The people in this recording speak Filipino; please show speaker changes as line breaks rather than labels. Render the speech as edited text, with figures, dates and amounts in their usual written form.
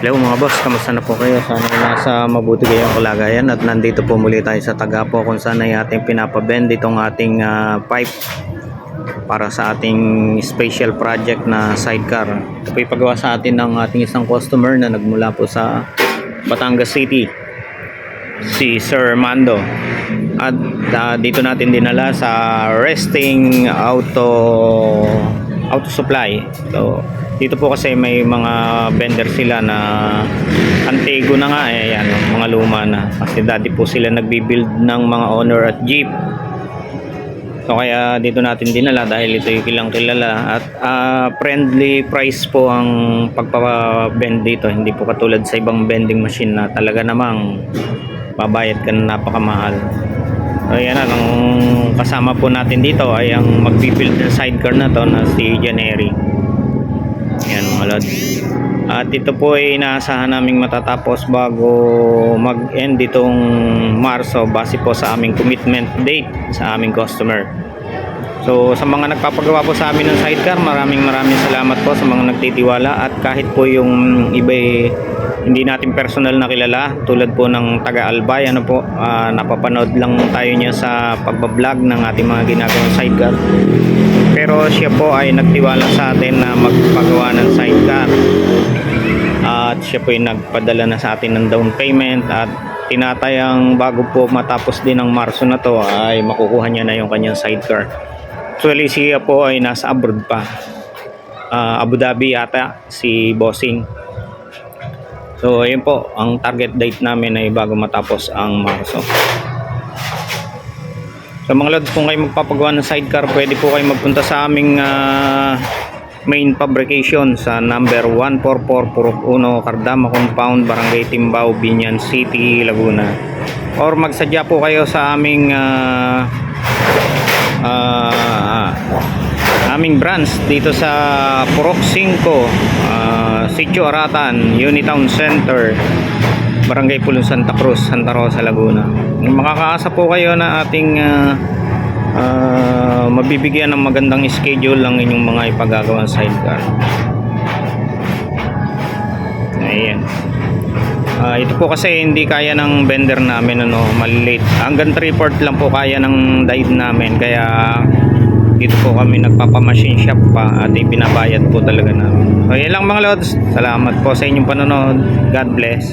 Hello mga boss, kamusta na po kayo? Sana ay nasa mabuti kayong kalagayan at nandito po muli tayo sa Tagapo kung saan ay ating pinapabend itong ating pipe para sa ating special project na sidecar. Ito po ipagawa sa atin ng ating isang customer na nagmula po sa Batangas City, si Sir Mando. At dito natin dinala sa Resting Auto Supply. So dito po kasi may mga vendor sila na antigo na nga ayan, mga luma na kasi dati po sila nagbi-build ng mga Honor at Jeep. So kaya dito natin dinala dahil ito yung kilang kilala at friendly price po ang pagpapa-bend dito, hindi po katulad sa ibang bending machine na talaga namang babayad ka na napakamahal. So yan na, ang kasama po natin dito ay ang magbi-build ng sidecar na to na si Janery. Yan mga lod. At ito po ay inaasahan naming matatapos bago mag-end itong Marso base po sa aming commitment date sa aming customer. So sa mga nagpapagawa po sa amin ng sidecar, maraming salamat po sa mga nagtitiwala. At kahit po yung iba hindi natin personal na kilala, tulad po ng taga Albay, napapanood lang tayo niya sa pagbablog ng ating mga ginagawang sidecar, pero siya po ay nagtiwala sa atin na magpagawa ng sidecar at siya po ay nagpadala na sa atin ng down payment at tinatayang bago po matapos din ang Marso na to ay makukuha niya na yung kanyang sidecar. Actually siya po ay nasa abroad pa, Abu Dhabi yata si Bossing. So ayun po, ang target date namin ay bago matapos ang Marso. So mga lods, kung kayo magpapagawa ng sidecar, pwede po kayo magpunta sa aming main fabrication sa number 144 Purok 1 Cardama Compound, Barangay Timbao, Binyan City, Laguna. Or magsadya po kayo sa aming branch dito sa Purok 5, Sitio Aratan, Unitown Center, Barangay Pulong Santa Cruz, Santa Rosa, Laguna. Makakaasa po kayo na ating mabibigyan ng magandang schedule lang inyong mga ipagagawang sidecar. Ayan. Ito po kasi hindi kaya ng vendor namin, malilate. Hanggang 3/4 lang po kaya ng dive namin, kaya dito po kami nagpapa-machine shop pa at ipinabayad po talaga namin. So yan lang mga lods. Salamat po sa inyong panonood. God bless.